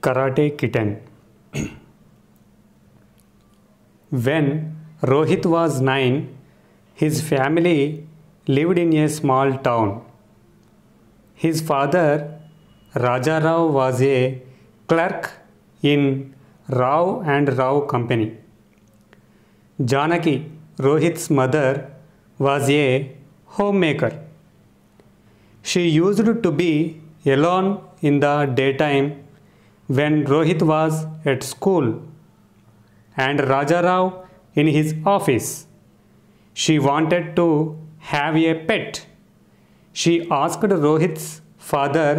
Karate Kitten. When Rohit was 9, his family lived in a small town. His father, Raja Rao, was a clerk in Rao and Rao Company. Janaki, Rohit's mother, was a homemaker. She used to be alone in the daytime when Rohit was at school and Raja Rao in his office. She wanted to have a pet. She asked Rohit's father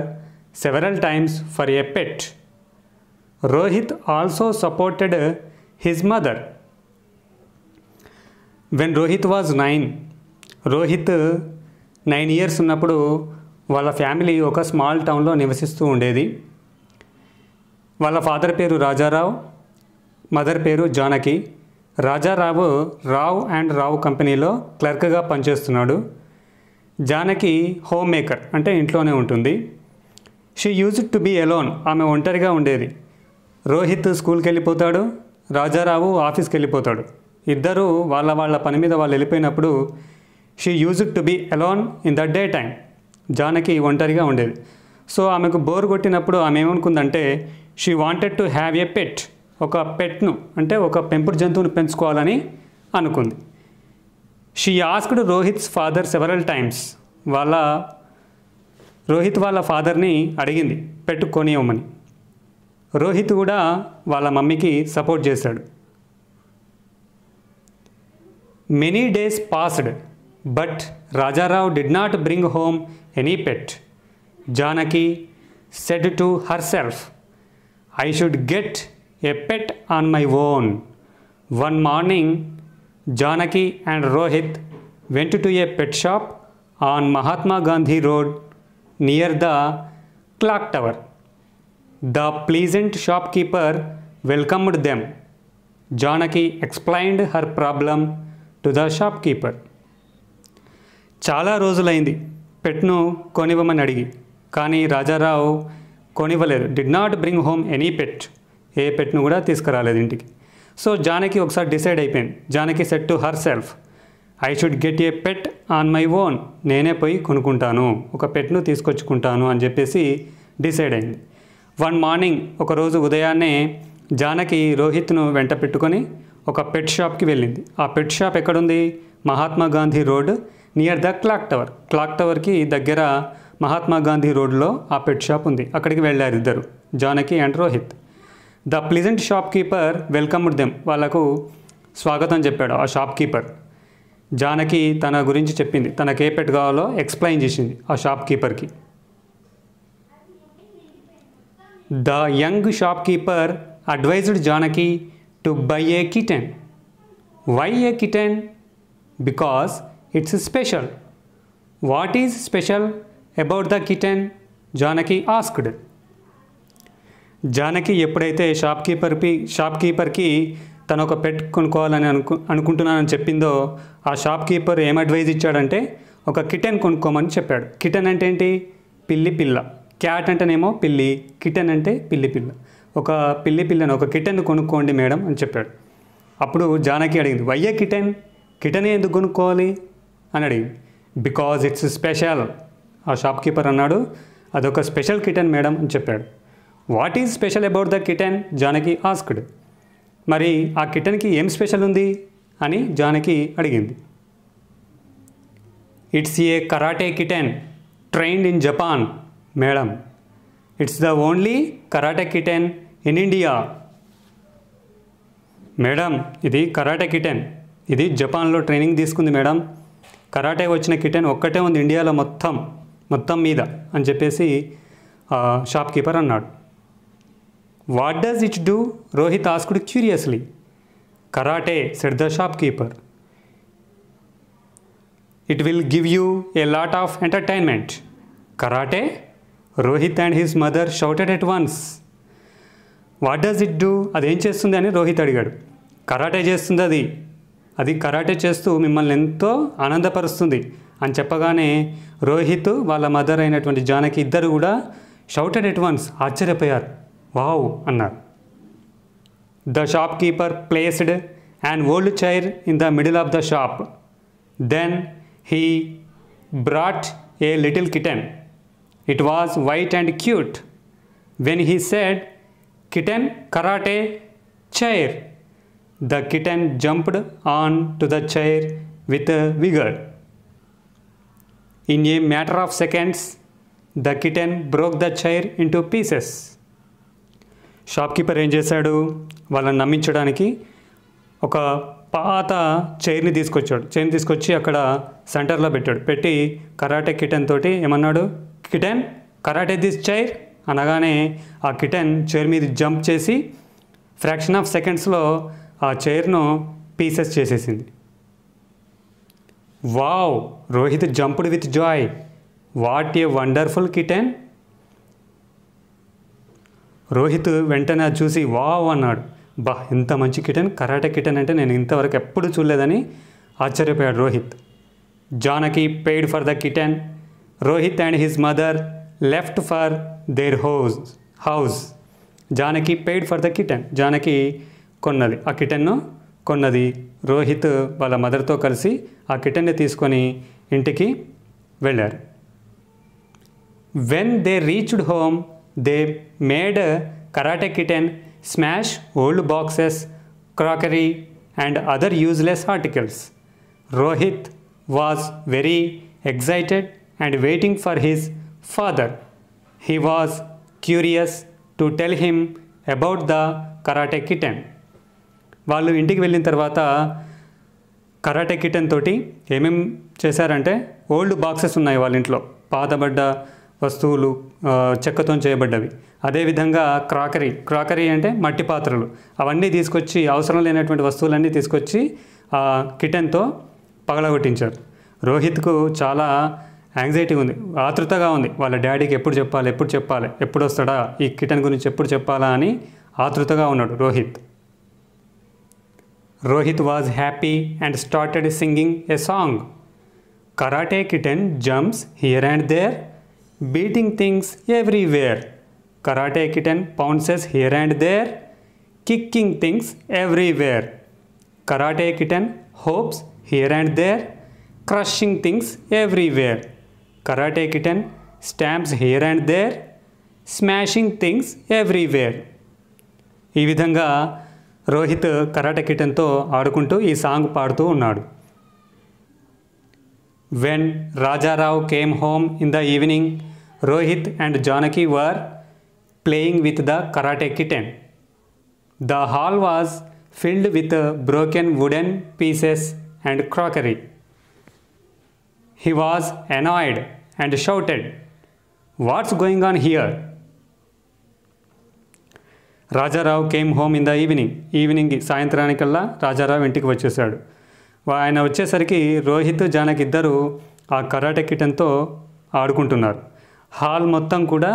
several times for a pet. Rohit also supported his mother. When Rohit was 9, Rohit 9 years ఉన్నప్పుడు వాళ్ళ family ఒక small టౌన్లో నివసిస్తూ ఉండేది. వాళ్ళ father పేరు Rajarao, mother పేరు Janaki. Rajarao Rao and Rao కంపెనీలో క్లర్క్గా పనిచేస్తున్నాడు. జానకి హోమ్ మేకర్ అంటే ఇంట్లోనే ఉంటుంది. She used to be alone, ఆమె ఒంటరిగా ఉండేది. రోహిత్ స్కూల్కి వెళ్ళిపోతాడు, రాజారావు ఆఫీస్కి వెళ్ళిపోతాడు. ఇద్దరు వాళ్ళ పని మీద వాళ్ళు వెళ్ళిపోయినప్పుడు she used to be alone in the day time. Janaki ఒంటరిగా ఉండేది. సో ఆమెకు బోర్ కొట్టినప్పుడు ఆమె ఏమనుకుందంటే she wanted to have a pet, ఒక పెట్ను అంటే ఒక పెంపుడు జంతువును పెంచుకోవాలని అనుకుంది. She asked Rohit's father several times, Rohit వాళ్ళ ఫాదర్ని అడిగింది పెట్ కొనివ్వమని. రోహిత్ కూడా వాళ్ళ మమ్మీకి సపోర్ట్ చేశాడు. Many days passed, but Rajarao did not bring home any pet. Janaki said to herself, I should get a pet on my own. One morning, Janaki and Rohit went to a pet shop on Mahatma Gandhi Road near the clock tower. The pleasant shopkeeper welcomed them. Janaki explained her problem to the shopkeeper. చాలా రోజులైంది పెట్ను కొనివ్వమని అడిగి, కానీ రాజారావు కొనివ్వలేదు. Did not bring home any pet, a పెట్ను కూడా తీసుకురాలేదు ఇంటికి. సో జానకి ఒకసారి డిసైడ్ అయిపోయింది. Janaki said to herself, I should get a pet on my own, నేనే పోయి కొనుక్కుంటాను, ఒక పెట్ను తీసుకొచ్చుకుంటాను అని చెప్పేసి డిసైడ్ అయింది. వన్ మార్నింగ్, ఒకరోజు ఉదయాన్నే జానకి రోహిత్ను వెంట పెట్టుకొని ఒక పెట్ షాప్కి వెళ్ళింది. ఆ పెట్ షాప్ ఎక్కడుంది? Mahatma Gandhi road near the clock tower. Clock టవర్కి దగ్గర మహాత్మా గాంధీ రోడ్లో ఆ పెట్ షాప్ ఉంది. అక్కడికి వెళ్ళారు ఇద్దరు, Janaki and Rohit. The pleasant shopkeeper welcomed them, వాళ్ళకు స్వాగతం చెప్పాడు ఆ షాప్ కీపర్. జానకి తన గురించి చెప్పింది, తనకు ఏ పెట్ కావాలో ఎక్స్ప్లెయిన్ చేసింది ఆ షాప్ కీపర్కి. The young shopkeeper advised Janaki to buy a kitten. Why a kitten? Because it's special. What is special about the kitten? Janaki asked. Janaki ఎప్పుడైతే షాప్ కీపర్కి తను ఒక పెట్ కొనుక్కోవాలని అనుకుంటున్నానని చెప్పిందో, ఆ షాప్ కీపర్ ఏం అడ్వైజ్ ఇచ్చాడంటే ఒక కిటెన్ కొనుక్కోమని చెప్పాడు. కిటెన్ అంటే ఏంటి? పిల్ల. క్యాట్ అంటేనేమో పిల్లి, కిటెన్ అంటే పిల్ల. ఒక పిల్లను, ఒక కిటెన్ కొనుక్కోండి మేడం అని చెప్పాడు. అప్పుడు జానకి అడిగింది, వై ఏ కిటెన్, కిటెన్ ఎందుకు కొనుక్కోవాలి అని అడిగింది. Because it's special. ఆ షాప్ కీపర్ అన్నాడు, అదొక స్పెషల్ కిటెన్ మేడం అని చెప్పాడు. What is special about the kitten? Janaki asked. మరి ఆ కిటెన్కి ఏం స్పెషల్ ఉంది అని జానకి అడిగింది. It's a karate kitten trained in Japan madam. It's the only karate kitten in India madam. ఇది కరాటే కిటెన్, ఇది జపాన్లో ట్రైనింగ్ తీసుకుంది మేడం. కరాటే వచ్చిన కిటెన్ ఒక్కటే ఉంది ఇండియాలో మొత్తం మీద అని చెప్పేసి షాప్ కీపర్ అన్నాడు. What does it do? Rohit asked curiously. Karate, said the shop keeper. It will give you a lot of entertainment. Karate? Rohit and his mother shouted at once. What does it do? అదేం చేస్తుంది అని రోహిత్ అడిగాడు. Karate చేస్తుంది అది karate చేస్తూ మిమ్మల్ని ఎంతో ఆనందపరుస్తుంది అని చెప్పగానే రోహిత్ వాళ్ళ మదర్ అయినటువంటి జానకి ఇద్దరు కూడా షౌటెడ్ ఎట్ వన్స్, ఆశ్చర్యపోయారు. వావ్ అన్నారు. The shopkeeper placed an old chair in the middle of the shop. Then he brought a little kitten. It was white and cute. When he said, "Kitten, karate, chair," the kitten jumped on to the chair with vigor. In a matter of seconds, the kitten broke the chair into pieces. Shopkeeper ఏం చేశాడు, వాళ్ళని నమ్మించడానికి ఒక పాత చైర్ని తీసుకొచ్చి అక్కడ సెంటర్లో పెట్టాడు. పెట్టి కరాటే కిటెన్ తోటి ఏమన్నాడు, కిటెన్ కరాటే దిస్ చైర్ అనగానే ఆ కిటెన్ చైర్ మీద జంప్ చేసి ఫ్రాక్షన్ ఆఫ్ సెకండ్స్లో ఆ చైర్ను పీసెస్ చేసేసింది. Wow, Rohit jumped with Joy. What a wonderful kitten. Rohit వెంటనే అది చూసి వావ్ అన్నాడు. బా, ఇంత మంచి కిటెన్, కరాటే కిటెన్ అంటే నేను ఇంతవరకు ఎప్పుడు చూడలేదని ఆశ్చర్యపోయాడు Rohit. Janaki paid for the kitten. Rohit and his mother left for their house. Janaki paid for the kitten. Janaki కొన్నది, ఆ కిటెన్ను కొన్నది. రోహిత్ వాళ్ళ మదర్తో కలిసి ఆ కిటెన్ని తీసుకొని ఇంటికి వెళ్ళారు. When they reached home, they made karate kitten smash old boxes, crockery and other useless articles. Rohit was very excited and waiting for his father. He was curious to tell him about the karate kitten. వాళ్ళు ఇంటికి వెళ్ళిన తర్వాత karate kitten తోటి ఏమేం చేశారంటే, old boxes ఉన్నాయి వాళ్ళ ఇంట్లో, పాతబడ్డ వస్తువులు, చెక్కతో చేయబడ్డవి. అదేవిధంగా క్రాకరీ అంటే మట్టి పాత్రలు, అవన్నీ తీసుకొచ్చి, అవసరం లేనటువంటి వస్తువులన్నీ తీసుకొచ్చి ఆ కిటెన్తో పగలగొట్టించారు. రోహిత్కు చాలా యాంగ్జైటీ ఉంది, ఆతృతగా ఉంది. వాళ్ళ డాడీకి ఎప్పుడు చెప్పాలి, ఎప్పుడు వస్తాడా, ఈ కిటెన్ గురించి ఎప్పుడు చెప్పాలా అని ఆతృతగా ఉన్నాడు Rohit. Rohit was happy and started singing a song. Karate kitten jumps here and there, beating things everywhere. Karate kitten pounces here and there, kicking things everywhere. Karate kitten hops here and there, crushing things everywhere. Karate kitten stamps here and there, smashing things everywhere. ఈ విధంగా Rohit karate కిటెన్తో ఆడుకుంటూ ఈ song పాడుతూ ఉన్నాడు. When Rajarao came home in the evening, Rohit and Janaki were playing with the karate kitten. The hall was filled with broken wooden pieces and crockery. He was annoyed and shouted, "What's going on here?" Rajarao came home in the evening. Evening సాయంత్రానికల్లా రాజారావు ఇంటికి వచ్చేసాడు. ఆయన వచ్చేసరికి రోహిత్, జానకి ఇద్దరు ఆ karate కిటెన్తో ఆడుకుంటున్నారు. Hall మొత్తం కూడా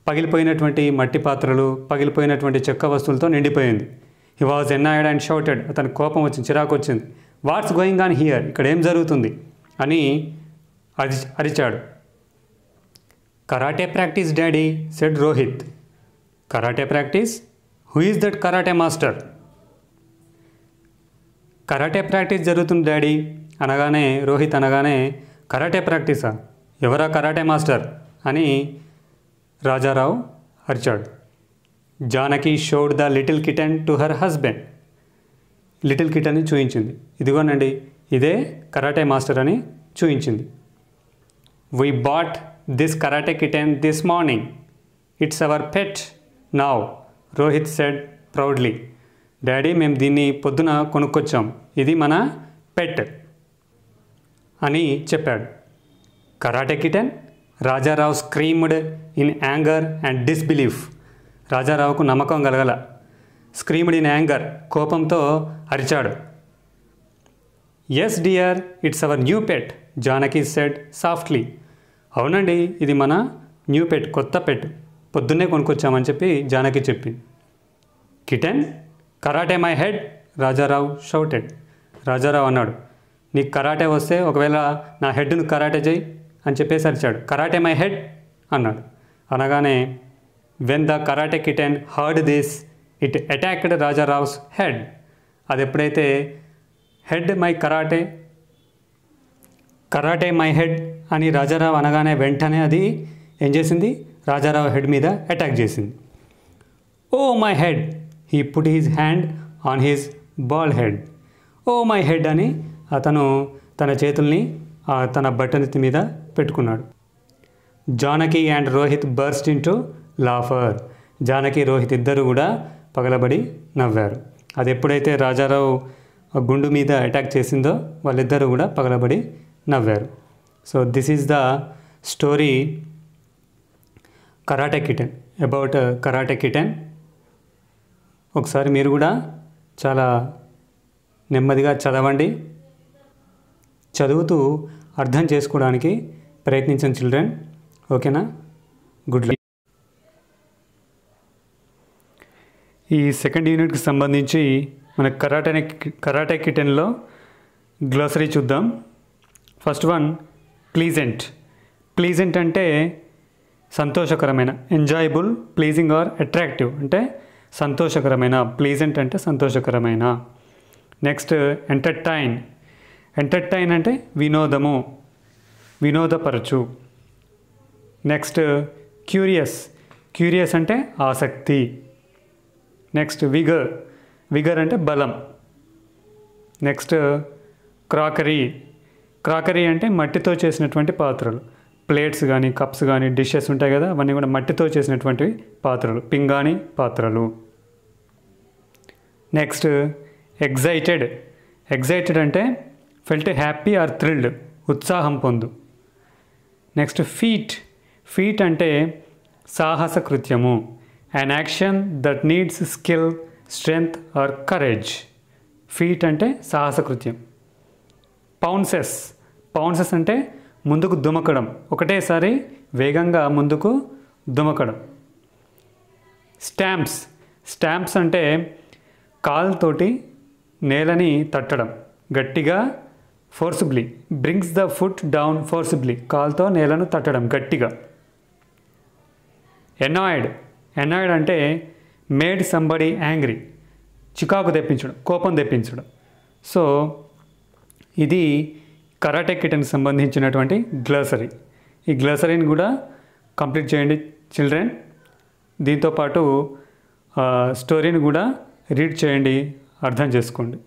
పగిలిపోయినటువంటి మట్టి పాత్రలు, పగిలిపోయినటువంటి చెక్క వస్తువులతో నిండిపోయింది. He was annoyed and shouted. అతని కోపం వచ్చింది, చిరాకు వచ్చింది. వాట్స్ గోయింగ్ ఆన్ హియర్, ఇక్కడ ఏం జరుగుతుంది అని అరిచాడు. Karate practice daddy, said Rohit. Karate practice? Who is that karate master? Karate practice జరుగుతుంది డాడీ అనగానే, రోహిత్ అనగానే, కరాటే ప్రాక్టీసా, ఎవరా కరాటే మాస్టర్ అని రాజారావు అరిచాడు. Janaki showed the little kitten to her husband. Little కిటెన్ని చూయించింది. ఇదిగోనండి, ఇదే కరాటే మాస్టర్ అని చూయించింది. We bought this karate kitten this morning. It's our pet now, Rohit said proudly. Daddy, మేము దీన్ని పొద్దున కొనుక్కొచ్చాం, ఇది మన పెట్ అని చెప్పాడు. Karate kitten? Rajarao screamed in anger and disbelief. రాజారావుకు నమ్మకం కలగల. స్క్రీమ్డ్ ఇన్ యాంగర్, కోపంతో అరిచాడు. Yes dear, it's our new pet, Janaki said softly. అవునండి, ఇది మన న్యూ పెట్, కొత్త పెట్, పొద్దున్నే కొనుక్కొచ్చామని చెప్పి జానకి చెప్పింది. Kitten karate my head, Rajarao shouted. Rajarao అన్నాడు, నీకు కరాటే వస్తే ఒకవేళ నా హెడ్ను కరాటే చేయి అని చెప్పేసి అరిచాడు. కరాటే మై హెడ్ అన్నాడు. అనగానే When the Karate Kitten heard this, it attacked Rajarav's head. అది ఎప్పుడైతే హెడ్ మై కరాటే మై హెడ్ అని రాజారావు అనగానే వెంటనే అది ఏం చేసింది, రాజారావు హెడ్ మీద అటాక్ చేసింది. Oh my head, he put his hand on his ball head. ఓ మై హెడ్ అని అతను తన చేతుల్ని తన బట్టని మీద పెట్టుకున్నాడు. Janaki and Rohit burst into laughter. Janaki, Rohit ఇద్దరు కూడా పగలబడి నవ్వారు. అది ఎప్పుడైతే రాజారావు గుండు మీద అటాక్ చేసిందో వాళ్ళిద్దరూ కూడా పగలబడి నవ్వారు. So this is the story karate kitten, about karate kitten. ఒకసారి మీరు కూడా చాలా నెమ్మదిగా చదవండి. చదువుతూ అర్థం చేసుకోవడానికి ప్రయత్నించండి చిల్డ్రన్. ఓకేనా? Good luck. ఈ సెకండ్ యూనిట్కి సంబంధించి మన కరాటే కిటెన్లో గ్లోసరీ చూద్దాం. First one, pleasant. ప్లీజెంట్ అంటే సంతోషకరమైన, ఎంజాయబుల్, ప్లీజింగ్ ఆర్ అట్రాక్టివ్ అంటే సంతోషకరమైన. ప్లీజెంట్ అంటే సంతోషకరమైన. Next entertain. ఎంటర్టైన్ అంటే వినోదము, వినోదపరచు. Next curious. క్యూరియస్ అంటే ఆసక్తి. Next vigour. విగర్ అంటే బలం. Next crockery. క్రాకరీ అంటే మట్టితో చేసినటువంటి పాత్రలు. ప్లేట్స్ కానీ, కప్స్ కానీ, డిషెస్ ఉంటాయి కదా, అవన్నీ కూడా మట్టితో చేసినటువంటి పాత్రలు, పింగాణి పాత్రలు. Next excited. ఎగ్జైటెడ్ అంటే ఫెల్ట్ హ్యాపీ ఆర్ థ్రిల్డ్, ఉత్సాహం పొందు. Next feed. ఫీట్ అంటే సాహస కృత్యము, an action that needs skill, strength or courage. Feet అంటే సాహస కృత్యం. పౌన్సెస్. పౌన్సెస్ అంటే ముందుకు దుమకడం, ఒకటేసారి వేగంగా ముందుకు దుమకడం. స్టాంప్స్. స్టాంప్స్ అంటే కాలుతోటి నేలని తట్టడం గట్టిగా, forcibly. Brings the foot down forcibly, కాలుతో నేలను తట్టడం గట్టిగా. ఎనాయిడ్. ఎనాయిడ్ అంటే మేడ్ సంబడి యాంగ్రీ, చికాకు తెప్పించడం, కోపం తెప్పించడం. సో ఇది కరాటే కిటెన్కి సంబంధించినటువంటి గ్లోసరీ. ఈ గ్లోసరీని కూడా కంప్లీట్ చేయండి చిల్డ్రన్. దీంతోపాటు స్టోరీని కూడా రీడ్ చేయండి, అర్థం చేసుకోండి.